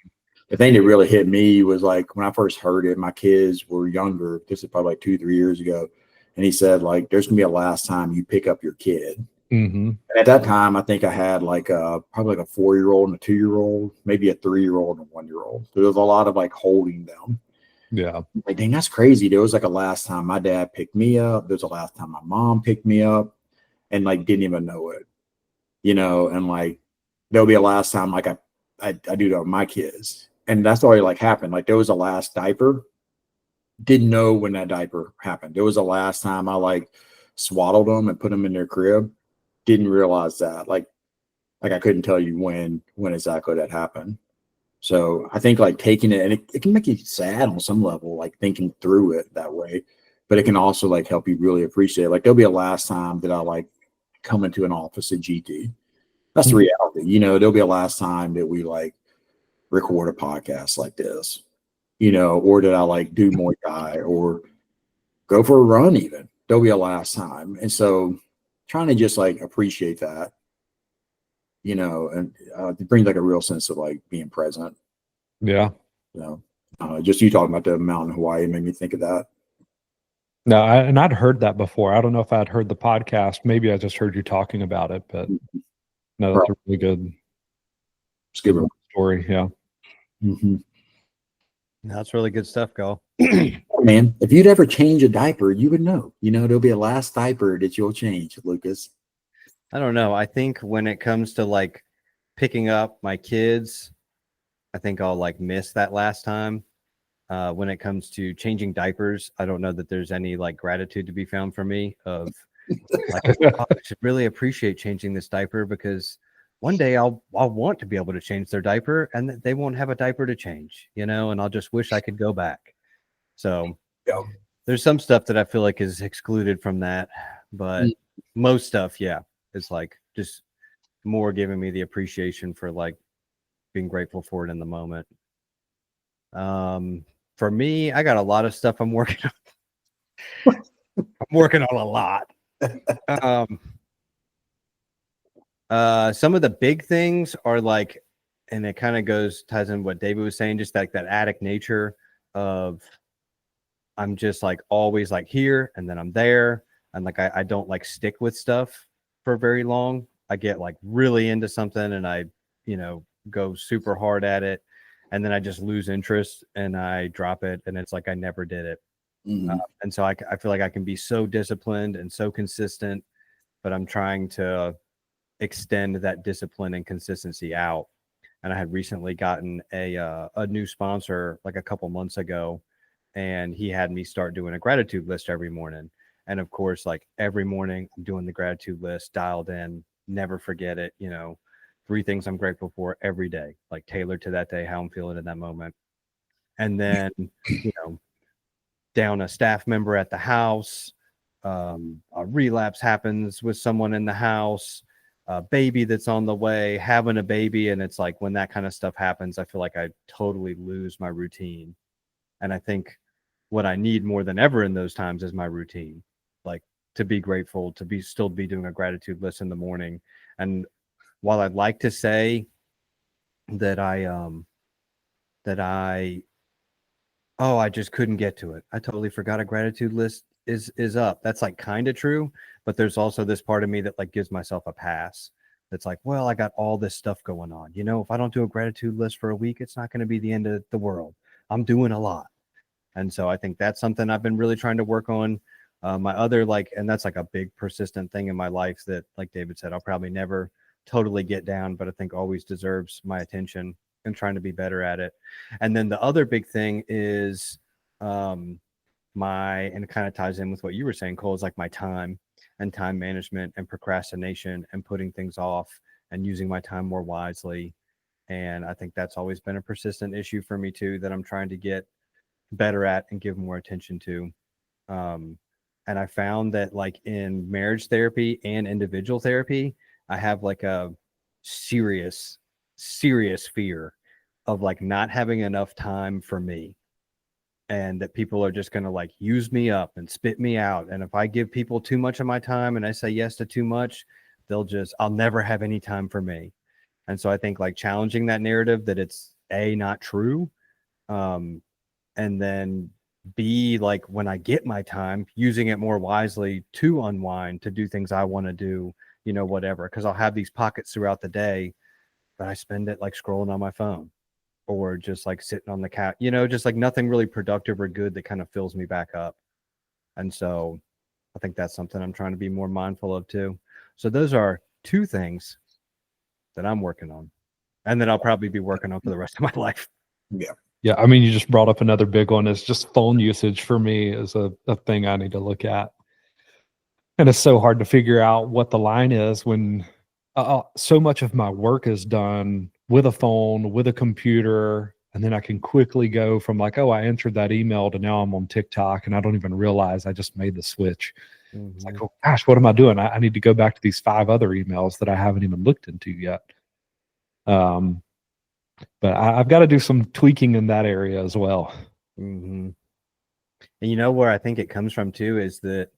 The thing that really hit me was like when I first heard it, my kids were younger. This is probably like 2-3 years ago. And he said, like, there's gonna be a last time you pick up your kid. Mm-hmm. And at that time, I think I had like probably like a 4-year-old and a 2-year-old, maybe a 3-year-old and a 1-year-old. So there was a lot of like holding them. Yeah. Like, dang, that's crazy. There was like a last time my dad picked me up. There's a last time my mom picked me up and like didn't even know it, and like there'll be a last time like I do that with my kids. And that's already like happened. Like there was a last diaper. Didn't know when that diaper happened. There was a last time I like swaddled them and put them in their crib. Didn't realize that. Like I couldn't tell you when exactly that happened. So I think like taking it, and it can make you sad on some level, like thinking through it that way, but it can also like help you really appreciate it. Like there'll be a last time that I like come into an office at GT. That's the reality. You know, there'll be a last time that we like record a podcast like this, you know, or did I like do Muay Thai or go for a run even. There'll be a last time. And so trying to just like appreciate that, you know, and it brings like a real sense of like being present. Yeah. You know, just you talking about the mountain in Hawaii made me think of that. No, and I'd heard that before. I don't know if I'd heard the podcast. Maybe I just heard you talking about it, but no, that's a really good, It's good story. Yeah. Mm-hmm. That's really good stuff, Go. Man, if you'd ever change a diaper, you would know. You know, there'll be a last diaper that you'll change, Lucas. I don't know. I think when it comes to like picking up my kids, I think I'll like miss that last time. When it comes to changing diapers, I don't know that there's any like gratitude to be found for me of like, oh, I should really appreciate changing this diaper because one day I'll want to be able to change their diaper and they won't have a diaper to change, you know, and I'll just wish I could go back. So Yeah. there's some stuff that I feel like is excluded from that, but most stuff, yeah, is like just more giving me the appreciation for like being grateful for it in the moment. For me, I got a lot of stuff I'm working on. I'm working on a lot. Some of the big things are like, and it kind of ties in what David was saying, just like that addict nature of I'm just like always like here and then I'm there. And like I don't like stick with stuff for very long. I get like really into something and I, you know, go super hard at it. And then I just lose interest and I drop it. And it's like I never did it. And so I feel like I can be so disciplined and so consistent, but I'm trying to extend that discipline and consistency out. And I had recently gotten a new sponsor like a couple months ago, and he had me start doing a gratitude list every morning. And of course, like every morning, I'm doing the gratitude list, dialed in, never forget it. You know, 3 things I'm grateful for every day, like tailored to that day, how I'm feeling in that moment. And then, you know, down a staff member at the house, a relapse happens with someone in the house, a baby that's on the way, having a baby. And it's like when that kind of stuff happens, I feel like I totally lose my routine. And I think what I need more than ever in those times is my routine, like to be grateful, to be still be doing a gratitude list in the morning. And while I'd like to say that I just couldn't get to it, I totally forgot a gratitude list is up. That's like kind of true, but there's also this part of me that like gives myself a pass. That's like, well, I got all this stuff going on. You know, if I don't do a gratitude list for a week, it's not going to be the end of the world. I'm doing a lot. And so I think that's something I've been really trying to work on. My other like, and that's like a big persistent thing in my life that, like David said, I'll probably never totally get down, but I think always deserves my attention and trying to be better at it. And then the other big thing is and it kind of ties in with what you were saying, Cole, is like my time and time management and procrastination and putting things off and using my time more wisely. And I think that's always been a persistent issue for me too, that I'm trying to get better at and give more attention to. And I found that like in marriage therapy and individual therapy, I have like a serious fear of like not having enough time for me, and that people are just going to like use me up and spit me out. And if I give people too much of my time and I say yes to too much, I'll never have any time for me. And so I think like challenging that narrative that it's not true. And then B, like when I get my time, using it more wisely to unwind, to do things I want to do, you know, whatever. Cause I'll have these pockets throughout the day, but I spend it like scrolling on my phone or just like sitting on the couch, you know, just like nothing really productive or good that kind of fills me back up. And so I think that's something I'm trying to be more mindful of too. So those are 2 things that I'm working on and that I'll probably be working on for the rest of my life. Yeah. Yeah. I mean, you just brought up another big one. Is just phone usage for me is a thing I need to look at. And it's so hard to figure out what the line is when so much of my work is done with a phone, with a computer, and then I can quickly go from like, oh, I answered that email to now I'm on TikTok and I don't even realize I just made the switch. It's like, oh gosh, what am I doing? I need to go back to these 5 other emails that I haven't even looked into yet. But I've got to do some tweaking in that area as well. And you know where I think it comes from too is that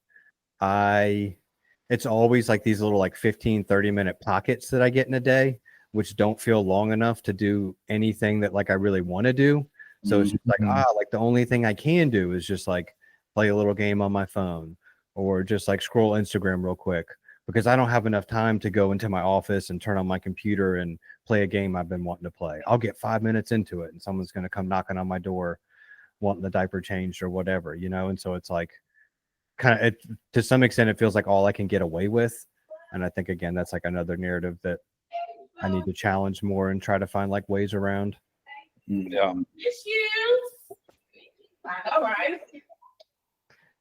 it's always like these little like 15, 30-minute pockets that I get in a day, which don't feel long enough to do anything that like I really want to do. So it's just like, like the only thing I can do is just like play a little game on my phone or just like scroll Instagram real quick, because I don't have enough time to go into my office and turn on my computer and play a game I've been wanting to play. I'll get 5 minutes into it and someone's going to come knocking on my door wanting the diaper changed or whatever, you know? And so it's like kind of, to some extent, it feels like all I can get away with. And I think, again, that's like another narrative that I need to challenge more and try to find like ways around. Yeah.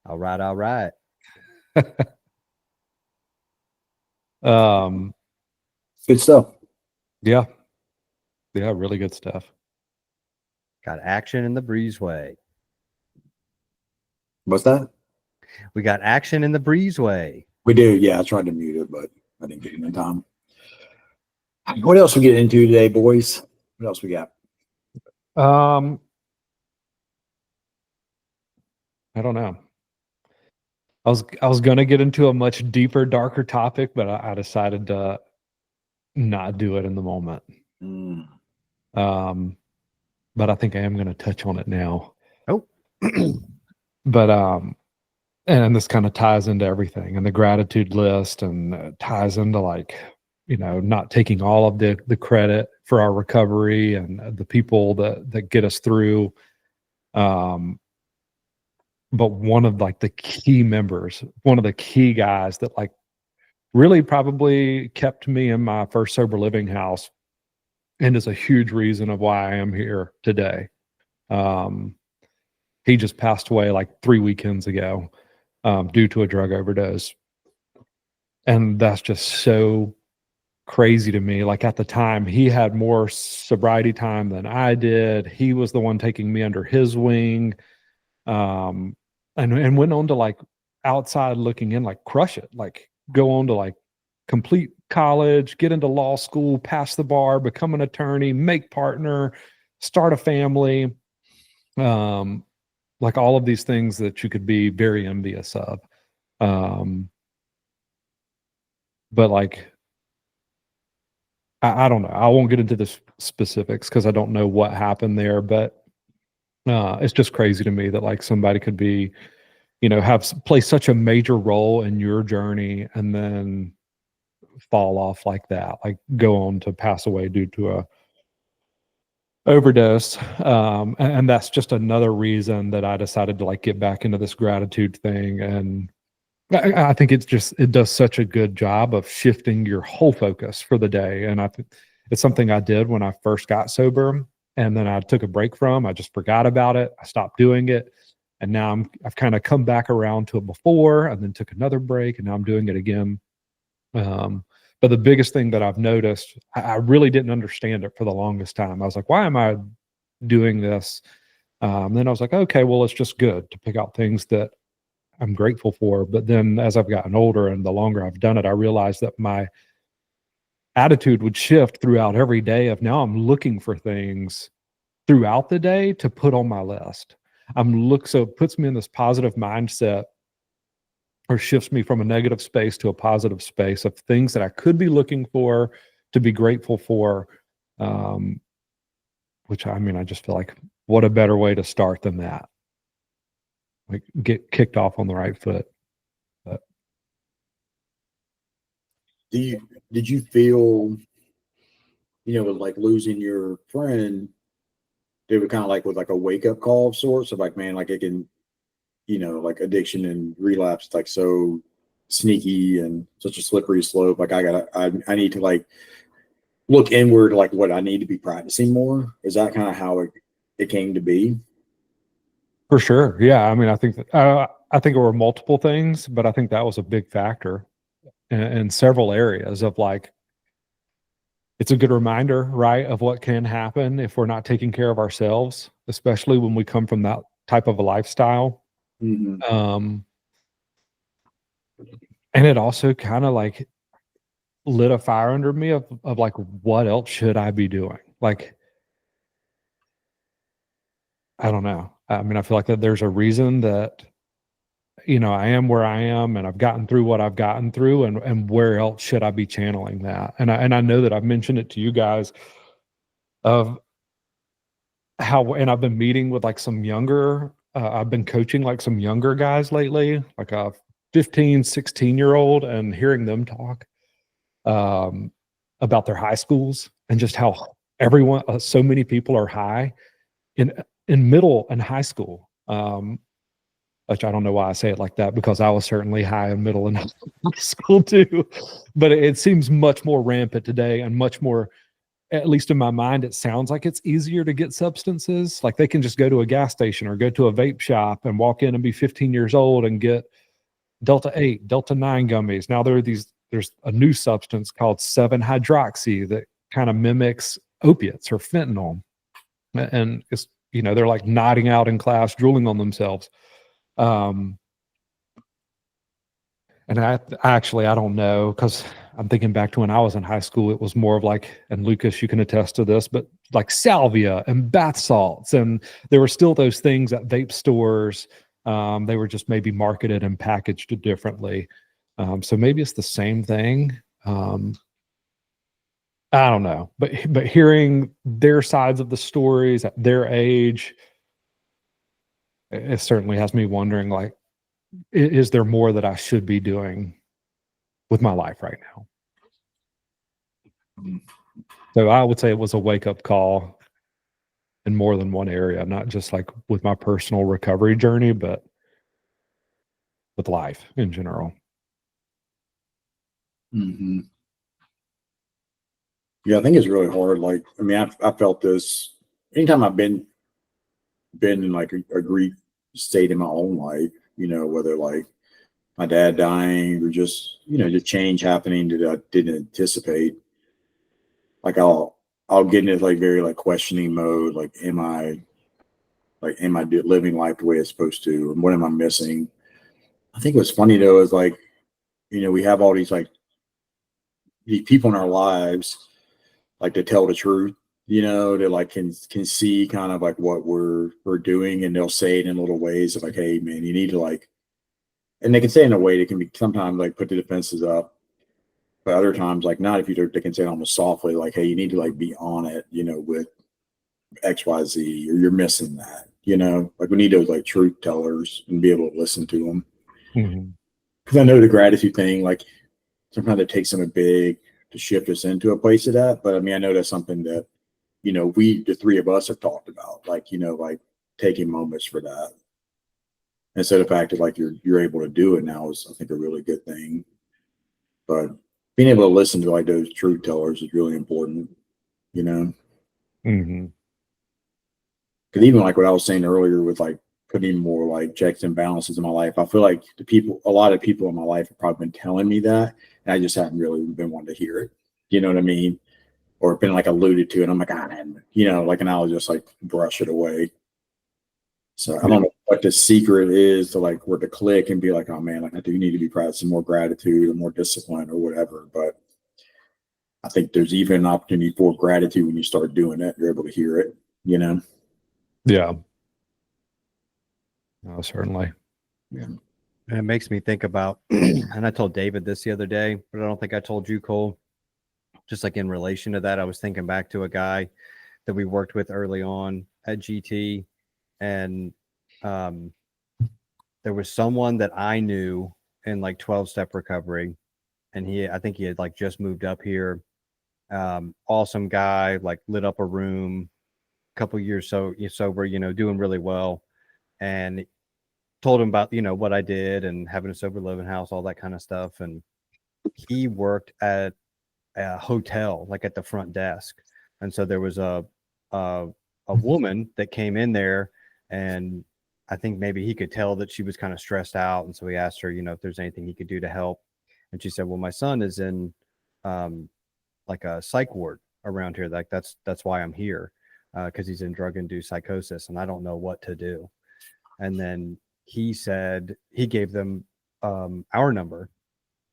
All right. Good stuff. Yeah, really good stuff. Got action in the breezeway. What's that? We got action in the breezeway. We do. Yeah, I tried to mute it, but I didn't get it in time. What else we get into today, boys? What else we got? I don't know. I was gonna get into a much deeper, darker topic, but I decided to not do it in the moment. But I think I am gonna touch on it now. Oh. But and this kind of ties into everything and the gratitude list, and ties into like, you know, not taking all of the credit for our recovery and the people that get us through. But one of like the key members, one of the key guys that like really probably kept me in my first sober living house and is a huge reason of why I am here today. He just passed away like 3 weekends ago due to a drug overdose. And that's just so crazy to me. Like at the time, he had more sobriety time than I did. He was the one taking me under his wing. And went on to like outside looking in, like crush it, like go on to like complete college, get into law school, pass the bar, become an attorney, make partner, start a family. Like all of these things that you could be very envious of. But like, I don't know. I won't get into the specifics because I don't know what happened there, but it's just crazy to me that like somebody could be, you know, play such a major role in your journey and then fall off like that, like go on to pass away due to a overdose. And that's just another reason that I decided to like get back into this gratitude thing. And I think it does such a good job of shifting your whole focus for the day. And I think it's something I did when I first got sober. And then I took a break I just forgot about it. I stopped doing it. And now I've kind of come back around to it before and then took another break and now I'm doing it again. But the biggest thing that I've noticed, I really didn't understand it for the longest time. I was like, why am I doing this? Then I was like, okay, well, it's just good to pick out things that I'm grateful for. But then as I've gotten older and the longer I've done it, I realized that my attitude would shift throughout every day of now I'm looking for things throughout the day to put on my list. So it puts me in this positive mindset, or shifts me from a negative space to a positive space of things that I could be looking for, to be grateful for, which I mean, I just feel like what a better way to start than that. Like get kicked off on the right foot. But Did you feel, you know, with like losing your friend, it was kind of like with like a wake up call of sorts of like, man, like it can, you know, like addiction and relapse, it's like so sneaky and such a slippery slope. Like I need to like look inward, like what I need to be practicing more. Is that kind of how it came to be? for sure. Yeah. I mean, I think there were multiple things, but I think that was a big factor in several areas of like, it's a good reminder, right, of what can happen if we're not taking care of ourselves, especially when we come from that type of a lifestyle. Mhm. And it also kind of like lit a fire under me of like, what else should I be doing? Like, I don't know. I mean, I feel like that there's a reason that, I am where I am and I've gotten through what I've gotten through, and where else should I be channeling that? And I know that I've mentioned it to you guys of how, and I've been meeting with like some younger, I've been coaching like some younger guys lately, like a 15, 16-year-old, and hearing them talk um, about their high schools and just how everyone, so many people are high in middle and high school. Which I don't know why I say it like that, because I was certainly high in middle and high school too. But it seems much more rampant today, and much more, at least in my mind, it sounds like it's easier to get substances. Like they can just go to a gas station or go to a vape shop and walk in and be 15 years old and get Delta 8, Delta 9 gummies. Now there's a new substance called 7-hydroxy that kind of mimics opiates or fentanyl. And it's, they're like nodding out in class, drooling on themselves. And I don't know, because I'm thinking back to when I was in high school, it was more of like, and Lucas, you can attest to this, but like salvia and bath salts. And there were still those things at vape stores. They were just maybe marketed and packaged differently. So maybe it's the same thing. I don't know, but hearing their sides of the stories at their age, it certainly has me wondering, like, is there more that I should be doing with my life right now? So I would say it was a wake-up call in more than one area, not just like with my personal recovery journey, but with life in general. Mhm. Yeah, I think it's really hard. Like, I mean, I felt this anytime I've been in like a grief state in my own life, whether like my dad dying or just, just change happening that I didn't anticipate. Like I'll get into like very like questioning mode. Like, am I living life the way it's supposed to? And what am I missing? I think what's funny though is like, we have all these like these people in our lives like to tell the truth, that like can see kind of like what we're doing, and they'll say it in little ways of like, hey man, you need to like, and they can say it in a way that can be sometimes like put the defenses up, but other times like not, if they can say it almost softly, like, hey, you need to like be on it, with XYZ, or you're missing that, like we need those like truth tellers and be able to listen to them. Mhm. Because I know the gratitude thing, like sometimes it takes something big to shift us into a place of that. But I mean, I know that's something that, the three of us have talked about, like, like taking moments for that. And so the fact that like you're able to do it now is, I think, a really good thing. But being able to listen to like those truth tellers is really important, you know. Mhm. Because even like what I was saying earlier with like putting more like checks and balances in my life, I feel like a lot of people in my life have probably been telling me that, and I just haven't really been wanting to hear it. You know what I mean? Or been like alluded to, and I'm like, like, and I'll just like brush it away. So I don't know what the secret is to like where to click and be like, oh man, like I do need to be practicing more gratitude or more discipline or whatever. But I think there's even an opportunity for gratitude when you start doing it. You're able to hear it, you know? Yeah. Oh, certainly. Yeah. And it makes me think about, and I told David this the other day, but I don't think I told you, Cole. Just like in relation to that, I was thinking back to a guy that we worked with early on at GT, and um, there was someone that I knew in like 12-step recovery, and I think he had like just moved up here. Awesome guy, like lit up a room, couple years sober, doing really well, and told him about what I did and having a sober living house, all that kind of stuff. And he worked at a hotel, like at the front desk, and so there was a woman that came in there, and I think maybe he could tell that she was kind of stressed out, and so he asked her, if there's anything he could do to help, and she said, well, my son is in like a psych ward, around here. Like that's why I'm here, because he's in drug-induced psychosis and I don't know what to do. And then he said he gave them our number,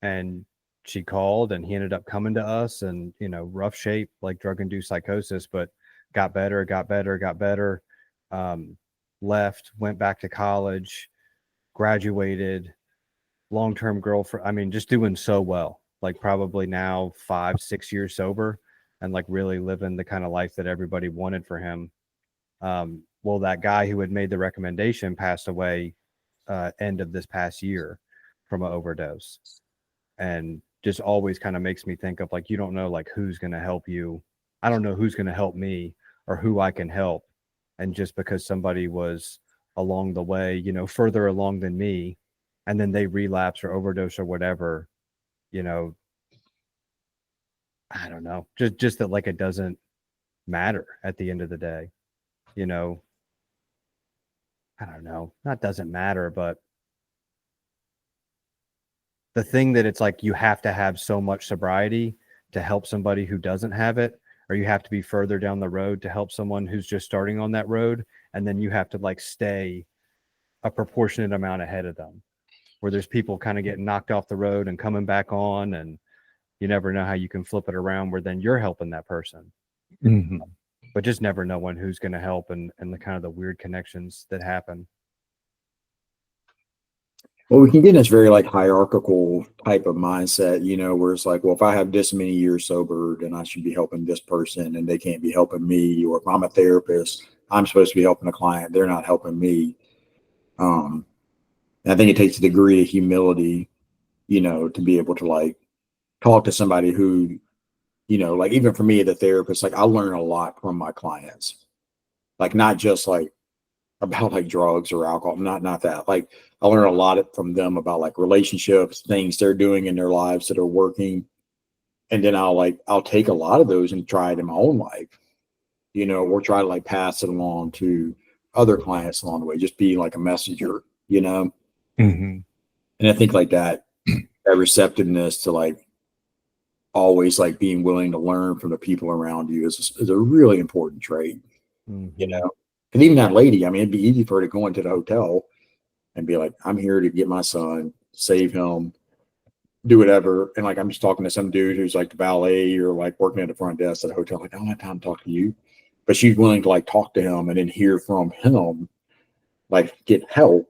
and she called, and he ended up coming to us, and rough shape, like drug-induced psychosis, but got better, left, went back to college, graduated, long-term girlfriend. I mean, just doing so well, like probably now 5-6 years sober, and like really living the kind of life that everybody wanted for him. Well, that guy who had made the recommendation passed away end of this past year from an overdose. And just always kind of makes me think of, like, you don't know like who's going to help you. I don't know who's going to help me or who I can help. And just because somebody was along the way, further along than me, and then they relapse or overdose or whatever, I don't know, just that, like, it doesn't matter at the end of the day, I don't know, not doesn't matter, but the thing that it's like you have to have so much sobriety to help somebody who doesn't have it, or you have to be further down the road to help someone who's just starting on that road, and then you have to like stay a proportionate amount ahead of them, where there's people kind of getting knocked off the road and coming back on, and you never know how you can flip it around where then you're helping that person. Mm-hmm. But just never knowing who's going to help, and the kind of the weird connections that happen. Well, we can get in this very like hierarchical type of mindset, where it's like, well, if I have this many years sober, then I should be helping this person and they can't be helping me. Or if I'm a therapist, I'm supposed to be helping a client. They're not helping me. And I think it takes a degree of humility, to be able to like talk to somebody who, like even for me, the therapist, like I learn a lot from my clients, like not just like about like drugs or alcohol, not that. Like I learn a lot from them about like relationships, things they're doing in their lives that are working. And then I'll take a lot of those and try it in my own life, or try to like pass it along to other clients along the way, just be like a messenger, Mm-hmm. And I think like that receptiveness to like always like being willing to learn from the people around you is a really important trait, Mm-hmm. And even that lady, I mean, it'd be easy for her to go into the hotel and be like, I'm here to get my son, save him, do whatever. And like, I'm just talking to some dude who's like the valet or like working at the front desk at a hotel. Like, I don't have time to talk to you. But she's willing to like talk to him and then hear from him, like get help,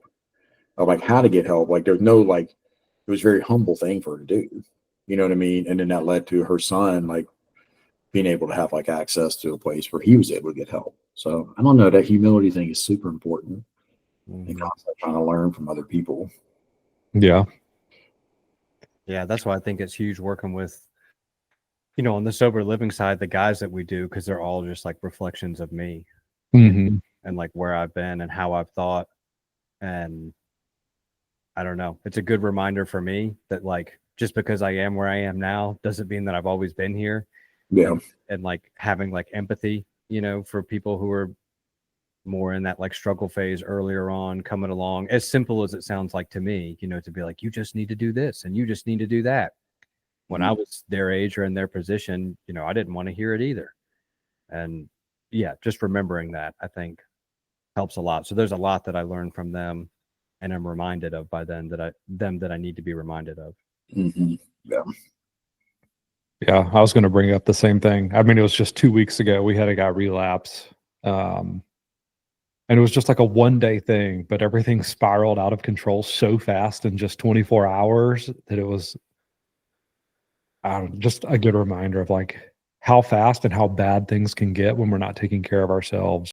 or like how to get help. Like there's no like, it was a very humble thing for her to do. You know what I mean? And then that led to her son like being able to have like access to a place where he was able to get help. So I don't know, that humility thing is super important, and Mm-hmm. constantly trying to learn from other people. Yeah. Yeah, that's why I think it's huge working with, on the sober living side, the guys that we do, because they're all just like reflections of me, Mm-hmm. and like where I've been and how I've thought. And I don't know, it's a good reminder for me that like just because I am where I am now doesn't mean that I've always been here. Yeah. And like having like empathy, for people who are more in that like struggle phase earlier on, coming along, as simple as it sounds like to me, to be like, you just need to do this and you just need to do that. When I was their age or in their position, I didn't want to hear it either. And yeah, just remembering that, I think, helps a lot. So there's a lot that I learned from them, and I'm reminded of by then that I need to be reminded of. Mm-hmm. Yeah. Yeah. I was going to bring up the same thing. I mean, it was just 2 weeks ago. We had a guy relapse. And it was just like a 1-day thing, but everything spiraled out of control so fast in just 24 hours that it was just a good reminder of like how fast and how bad things can get when we're not taking care of ourselves.